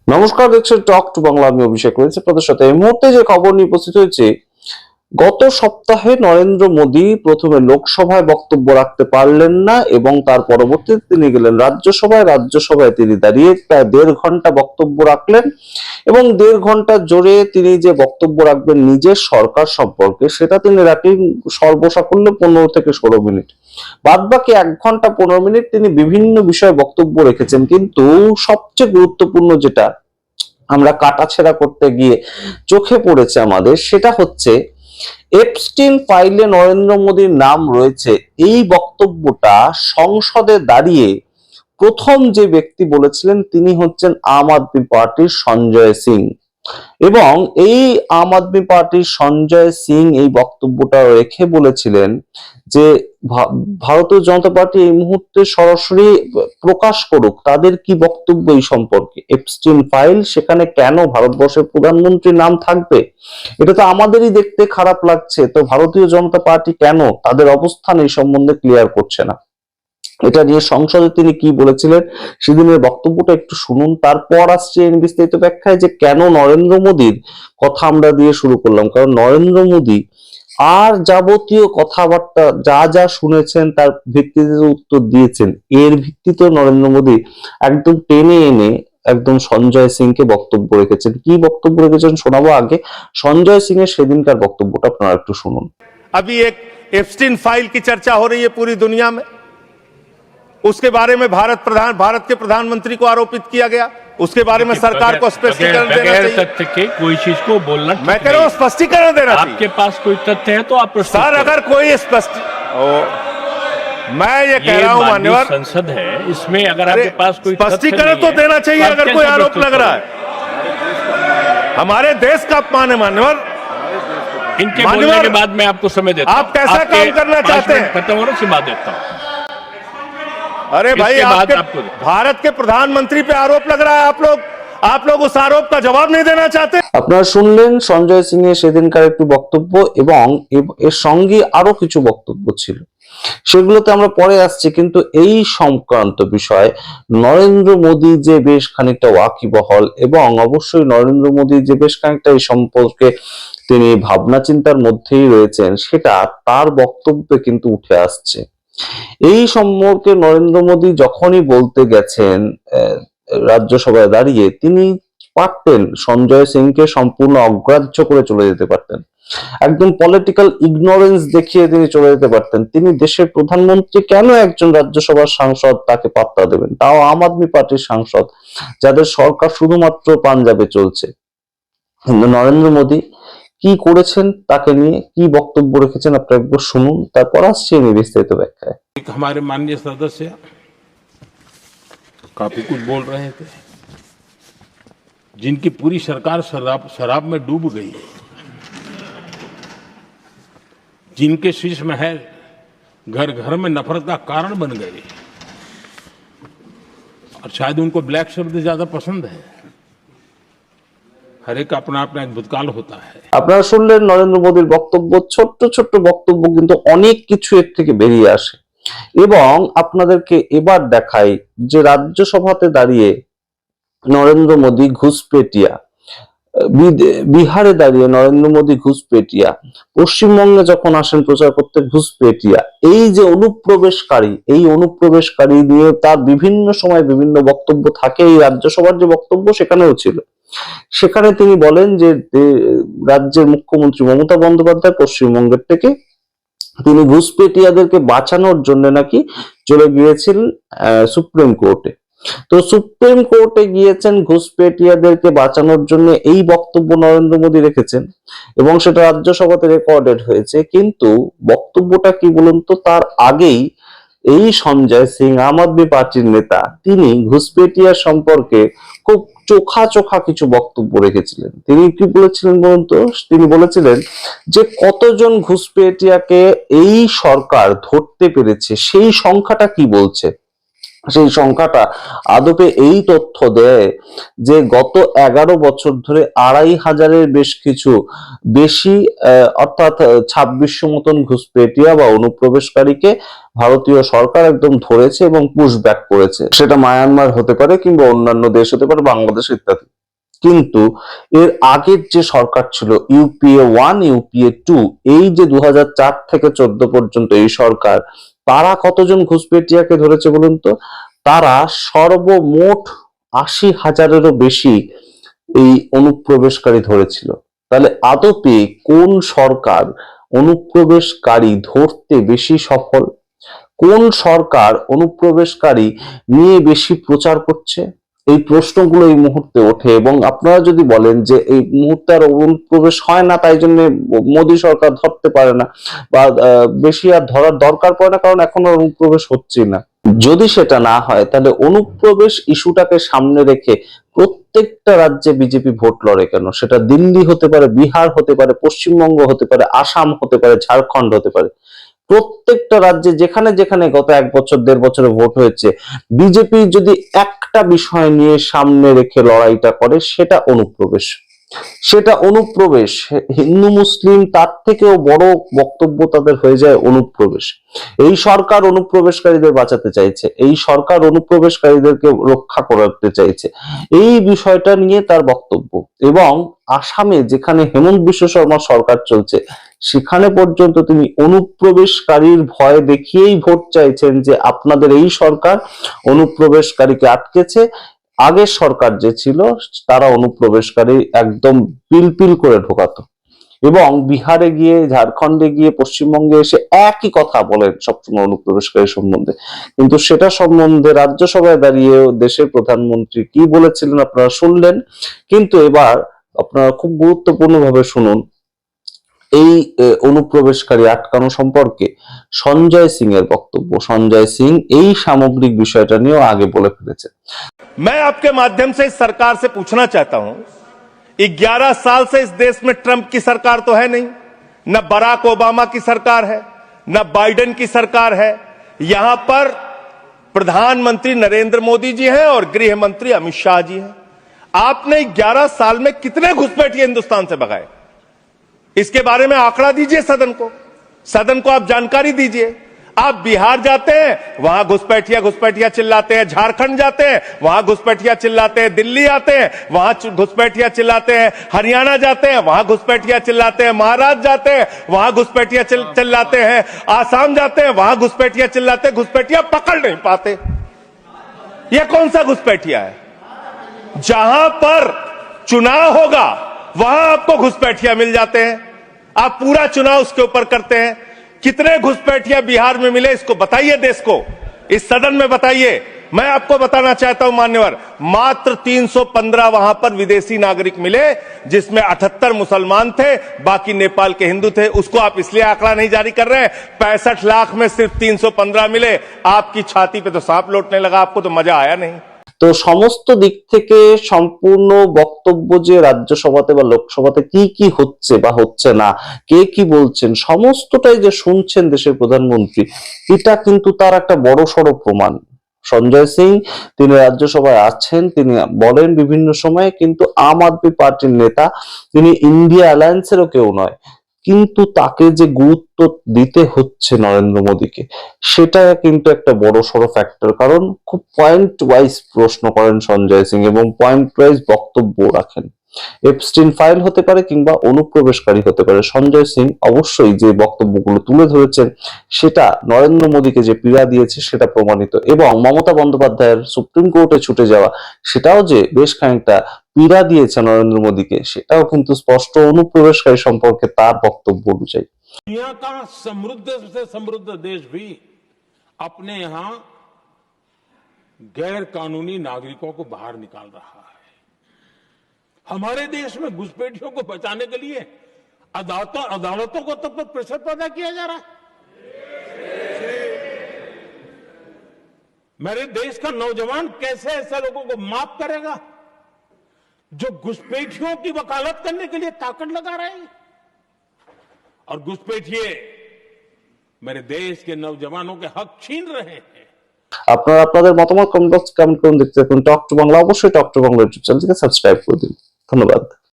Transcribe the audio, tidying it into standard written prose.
নমস্কার, দেখছেন talk to Bangla. আমি অভিষেক রয়েছে আপনাদের সাথে। এই মুহূর্তে যে খবর নিয়ে উপস্থিত হয়েছে, গত সপ্তাহে নরেন্দ্র মোদী প্রথমে লোকসভায় বক্তব্য রাখতে পারলেন না এবং তার পরবর্তীতে তিনি গেলেন রাজ্যসভায়। রাজ্যসভায় তিনি দাঁড়িয়ে প্রায় 1.5 ঘন্টা বক্তব্য রাখলেন এবং 1.5 ঘন্টা জোরে তিনি যে বক্তব্য রাখবেন নিজের সরকার সম্পর্কে, সেটা তিনি রাখলেন সর্বসাকুল্যে 15 থেকে 16 মিনিট। বাদ বাকি 1 ঘন্টা 15 মিনিট তিনি বিভিন্ন বিষয়ে বক্তব্য রেখেছেন, কিন্তু সবচেয়ে গুরুত্বপূর্ণ যেটা আমরা কাটাছেঁড়া করতে গিয়ে চোখে পড়েছে আমাদের, সেটা হচ্ছে এপস্টিন ফাইলে নরেন্দ্র মোদীর নাম রয়েছে। এই বক্তব্যটা সংসদে দাঁড়িয়ে প্রথম যে ব্যক্তি বলেছিলেন তিনি হচ্ছেন আম আদমি পার্টির সঞ্জয় সিং। এবং এই আম আদমি পার্টির সঞ্জয় সিং এই বক্তব্যটা রেখে বলেছিলেন যে ভারতীয় জনতা পার্টি এই মুহূর্তে সরাসরি প্রকাশ করুক তাদের কি বক্তব্য এই সম্পর্কে। এপস্টিন ফাইল, সেখানে কেন ভারতবর্ষের প্রধানমন্ত্রীর নাম থাকবে? এটা তো আমাদেরই দেখতে খারাপ লাগছে। তো ভারতীয় জনতা পার্টি কেন তাদের অবস্থান এই সম্বন্ধে ক্লিয়ার করছে না? এটা নিয়ে সংসদে তিনি কি বলেছিলেন সেদিনের বক্তব্যটা একটু শুনুন, তারপর আসছে বিস্তারিত ব্যাখ্যায় যে কেন নরেন্দ্র মোদীর কথা আমরা দিয়ে শুরু করলাম। কারণ নরেন্দ্র মোদী আর যাবতীয় কথাবার্তা যা যা শুনেছেন তার ভিত্তিতে উত্তর দিয়েছেন, এর ভিত্তিতে নরেন্দ্র মোদী একদম টেনে এনে একদম সঞ্জয় সিংকে বক্তব্য রেখেছেন। কি বক্তব্য রেখেছেন শোনাবো। আগে সঞ্জয় সিং এর সেদিনকার বক্তব্যটা আপনারা একটু শুনুন। अभी एक एप्स्टीन फाइल की चर्चा हो रही है पूरी दुनिया में। उसके बारे में भारत के प्रधानमंत्री को आरोपित किया गया। उसके बारे में सरकार को स्पष्टीकरण देना चाहिए। तथ्य के कोई चीज को बोलना मैं कह रहा हूं स्पष्टीकरण देना चाहिए। आपके पास कोई तथ्य है तो आप सर, अगर कोई मैं ये कह रहा हूं मान्यवर, संसद है, इसमें अगर आपके पास कोई स्पष्टीकरण तो देना चाहिए। अगर कोई आरोप लग रहा है, हमारे देश का अपमान है मान्यवर। इनके बोलने के बाद मैं आपको समय देता हूं। आप कैसा काम करना चाहते हैं? खत्म होने से बाद देता हूं। अरे भाई, भारत के प्रधानमंत्री पे आरोप लग रहा है, आप लोग उस आरोप का जवाब नहीं देना चाहते। আপনারা শুনলেন সঞ্জয় সিং এর সেদিনকার একটি বক্তব্য এবং এর সঙ্গে আরো কিছু বক্তব্য ছিল, সেগুলোতে আমরা পরে আসছি। কিন্তু এই সংক্রান্ত বিষয় নরেন্দ্র মোদী যে বেশ খানিকটা ওয়াকিবহল এবং অবশ্যই নরেন্দ্র মোদী যে বেশ খানিকটা এই সম্পর্কে তিনি ভাবনা চিন্তার মধ্যেই রয়েছেন, সেটা তার বক্তব্যে কিন্তু উঠে আসছে। এই সম্পর্কে নরেন্দ্র মোদী যখনই বলতে গেছেন রাজ্যসভায় দাঁড়িয়ে, তিনি পারতেন সঞ্জয় সিংকে সম্পূর্ণ অগ্রাহ্য করে চলে যেতে পারতেন, একদম পলিটিক্যাল ইগনোরেন্স দেখিয়ে তিনি চলে যেতে পারতেন। তিনি দেশের প্রধানমন্ত্রী, কেন একজন রাজ্যসভার সাংসদ তাকে পাত্তা দেবেন, তাও আম আদমি পার্টির সাংসদ, যাদের সরকার শুধুমাত্র পাঞ্জাবে চলছে। কিন্তু নরেন্দ্র মোদী কি করেছেন, তাকে নিয়ে কি বক্তব্য রেখেছেন আপনারা একবার শুনুন, তারপর আসছি আমি বিস্তারিত ব্যাখ্যায়। हमारे माननीय सदस्य काफी कुछ बोल रहे थे, जिनकी पूरी सरकार शराब में डूब गई, जिनके शीश महल घर घर में नफरत का कारण बन गए, और शायद उनको ब्लैक शब्द ज्यादा पसंद है। हर एक अपना अपना एक भूतकाल होता है। আপনারা শুনলেন নরেন্দ্র মোদীর বক্তব্য। ছোট্ট ছোট্ট বক্তব্য, কিন্তু অনেক কিছু এর থেকে বেরিয়ে আসে। এবং আপনাদেরকে এবার দেখাই যে রাজ্যসভাতে দাঁড়িয়ে নরেন্দ্র মোদী ঘুষপেটিয়া, বিহারে দাঁড়িয়ে নরেন্দ্র মোদী ঘুষপেটিয়া, পশ্চিমবঙ্গে যখন আসেন প্রচার করতে ঘুষপেটিয়া। এই যে অনুপ্রবেশকারী নিয়ে তার বিভিন্ন সময় বিভিন্ন বক্তব্য থাকে। এই রাজ্যসভার যে বক্তব্য সেখানেও ছিল। সেখানে তিনি বলেন যে রাজ্যের মুখ্যমন্ত্রী মমতা বন্দ্যোপাধ্যায় পশ্চিমবঙ্গের থেকে তিনি ঘুষপেটিয়াদেরকে বাঁচানোর জন্য নাকি চলে গিয়েছিলেন সুপ্রিম কোর্টে। তো সুপ্রিম কোর্টে গিয়েছেন ঘুষপেটিয়াদেরকে বাঁচানোর জন্য, এই বক্তব্য নরেন্দ্র মোদী রেখেছেন এবং সেটা রাজ্যসভাতে রেকর্ডেড হয়েছে। কিন্তু বক্তব্যটা কি বলুন তো, তার আগেই এই সঞ্জয় সিং, আম আদমি পার্টির নেতা, তিনি ঘুষপেটিয়া সম্পর্কে খুব চোখা কিছু বক্তব্য রেখেছিলেন। তিনি কি বলেছিলেন বলুন তো? তিনি বলেছিলেন যে কতজন ঘুষপেটিয়াকে এই সরকার ধরতে পেরেছে, সেই সংখ্যাটা কি বলছে। সেই সংখ্যাটা আদপে এই তথ্য দেয় যে গত 11 বছর ধরে 2500-এর বেশি অর্থাৎ 2600 মতন ঘুষপেটিয়া বা অনুপ্রবেশকারীকে ভারতীয় সরকার একদম ধরেছে এবং পুশব্যাক করেছে। সেটা মায়ানমার হতে পারে কিংবা অন্যান্য দেশ হতে পারে, বাংলাদেশ ইত্যাদি। কিন্তু এর আগের যে সরকার ছিল ইউপিএ 1 ইউপিএ 2, এই যে 2004 থেকে 14 পর্যন্ত এই সরকার, তারা কতজন ঘুষপেটিয়াকে ধরেছে বলুন তো? তারা সর্বমোট 80,000-এরও বেশি এই অনুপ্রবেশকারী ধরেছিল। তাহলে আদপে কোন সরকার অনুপ্রবেশকারী ধরতে বেশি সফল? কোন সরকার অনুপ্রবেশকারী নিয়ে বেশি প্রচার করছে? এই প্রশ্নগুলো এই মুহূর্তে ওঠে। এবং আপনারা যদি বলেন যে এই মুহূর্তে আর অনুপ্রবেশ হয় না, তাই জন্য মোদী সরকার ধরতে পারে না বা বেশি আর ধরার দরকার পড়ে না, কারণ এখন আর অনুপ্রবেশ হচ্ছে না, যদি সেটা না হয় তাহলে অনুপ্রবেশ ইস্যুটাকে সামনে রেখে প্রত্যেকটা রাজ্যে বিজেপি ভোট লড়ে কেন? সেটা দিল্লি হতে পারে, বিহার হতে পারে, পশ্চিমবঙ্গ হতে পারে, আসাম হতে পারে, ঝাড়খণ্ড হতে পারে, প্রত্যেকটা রাজ্যে যেখানে যেখানে গত 1 বছর 1.5 বছরে ভোট হয়েছে, বিজেপি যদি একটা বিষয় নিয়ে সামনে রেখে লড়াইটা করে সেটা অনুপ্রবেশ। সেটা অনুপ্রবেশ, হিন্দু মুসলিম তার থেকেও বড় বক্তব্য তাদের হয়ে যায় অনুপ্রবেশ। এই সরকার অনুপ্রবেশকারীদের বাঁচাতে চাইছে, এই সরকার অনুপ্রবেশকারীদেরকে রক্ষা করতে চাইছে, এই বিষয়টা নিয়ে তার বক্তব্য। এবং আসামে যেখানে হেমন্ত বিশ্ব শর্মার সরকার চলছে, সেখানে পর্যন্ত তিনি অনুপ্রবেশকারীর ভয় দেখিয়েই ভোট চাইছেন যে আপনাদের এই সরকার অনুপ্রবেশকারীকে আটকেছে, আগের সরকার যে ছিল তারা অনুপ্রবেশকারী একদম পিলপিল করে ঢোকাতো। এবং বিহারে গিয়ে, ঝাড়খণ্ডে গিয়ে, পশ্চিমবঙ্গে এসে একই কথা বলেন সবসময় অনুপ্রবেশকারী সম্বন্ধে। কিন্তু সেটা সম্বন্ধে রাজ্যসভায় দাঁড়িয়ে দেশের প্রধানমন্ত্রী কি বলেছিলেন আপনারা শুনলেন। কিন্তু এবার আপনারা খুব গুরুত্বপূর্ণভাবে শুনুন এই অনুপ্রবেশকারী আটকানো সম্পর্কে সঞ্জয় সিং এর বক্তব্য। সঞ্জয় সিং এই সামগ্রিক বিষয়টা নিয়েও আগে বলে ফেলেছে। मैं आपके माध्यम से इस सरकार से पूछना चाहता हूं, 11 साल से इस देश में ट्रंप की सरकार तो है नहीं, न बराक ओबामा की सरकार है, न बाइडेन की सरकार है। यहां पर प्रधानमंत्री नरेंद्र मोदी जी हैं और गृह मंत्री अमित शाह जी हैं। आपने 11 साल में कितने घुसपैठिए हिंदुस्तान से भगाए? इसके बारे में आंकड़ा दीजिए सदन को आप जानकारी दीजिए। आप बिहार जाते हैं, वहां घुसपैठिया चिल्लाते हैं, झारखंड जाते हैं, वहां घुसपैठिया चिल्लाते हैं, दिल्ली आते हैं, वहां घुसपैठिया चिल्लाते हैं, हरियाणा जाते हैं, वहां घुसपैठिया चिल्लाते हैं, महाराष्ट्र जाते हैं, वहां घुसपैठिया चिल्लाते हैं, आसाम जाते हैं, वहां घुसपैठिया चिल्लाते हैं, घुसपैठिया पकड़ नहीं पाते। यह कौन सा घुसपैठिया है? जहां पर चुनाव होगा वहां आपको घुसपैठिया मिल जाते हैं, आप पूरा चुनाव उसके ऊपर करते हैं। कितने घुसपैठिया बिहार में मिले इसको बताइए, देश को, इस सदन में बताइए। मैं आपको बताना चाहता हूं मान्यवर, मात्र 315 वहां पर विदेशी नागरिक मिले, जिसमें 78 मुसलमान थे, बाकी नेपाल के हिंदू थे। उसको आप इसलिए आंकड़ा नहीं जारी कर रहे हैं। 65 लाख में सिर्फ 315 मिले, आपकी छाती पे तो सांप लौटने लगा, आपको तो मजा आया नहीं। তো সমস্ত দিক থেকে সম্পূর্ণ বক্তব্য যে রাজ্যসভাতে বা লোকসভাতে কি কি হচ্ছে বা হচ্ছে না, কে কি বলছেন, সমস্তটাই যে শুনছেন দেশের প্রধানমন্ত্রী, এটা কিন্তু তার একটা বড় সড় প্রমাণ। সঞ্জয় সিং তিনি রাজ্যসভায় আছেন, তিনি বলেন বিভিন্ন সময়ে, কিন্তু আম আদমি পার্টির নেতা, তিনি ইন্ডিয়া অ্যালায়েন্সেরও কেউ নয়, কিন্তু তাকে যে গুরুত্ব দিতে হচ্ছে নরেন্দ্র মোদীকে, সেটা কিন্তু একটা বড় সড় ফ্যাক্টর। কারণ খুব পয়েন্ট ওয়াইজ প্রশ্ন করেন সঞ্জয় সিং এবং পয়েন্ট ওয়াইজ বক্তব্য রাখেন। এপস্টিন ফাইল হতে পারে কিংবা অনুপ্রবেশকারী হতে পারে, সঞ্জয় সিং অবশ্যই যে বক্তব্যগুলো তুলে ধরেছেন সেটা নরেন্দ্র মোদীকে যে পীড়া দিয়েছে সেটা প্রমাণিত। এবং মমতা বন্দ্যোপাধ্যায়ের সুপ্রিম কোর্টে ছুটে যাওয়া, সেটাও যে বেশ খানিকটা পীড়া দিয়েছে নরেন্দ্র মোদীকে, সেটাও কিন্তু স্পষ্ট অনুপ্রবেশকারী সম্পর্কে তার বক্তব্য অনুযায়ী। दुनिया का समृद्ध से समृद्ध देश भी अपने यहां गैर कानूनी नागरिकों को बाहर निकाल रहा है। हमारे देश में घुसपैठियों को बचाने के लिए अदालतों को तब तक प्रेशर पैदा किया जा रहा है। मेरे देश का नौजवान कैसे ऐसे लोगों को माफ करेगा जो घुसपैठियों की वकालत करने के लिए ताकत लगा रहे हैं? और घुसपैठिए मेरे देश के नौजवानों के हक छीन रहे हैं। আপনারা আপনাদের মতামত কমেন্ট বক্সে কমেন্ট করুন। দেখতে থাকুন টক টু বাংলা। অবশ্যই টক টু বাংলা ইউটিউব চ্যানেলটিকে সাবস্ক্রাইব করে দিন। ধন্যবাদ।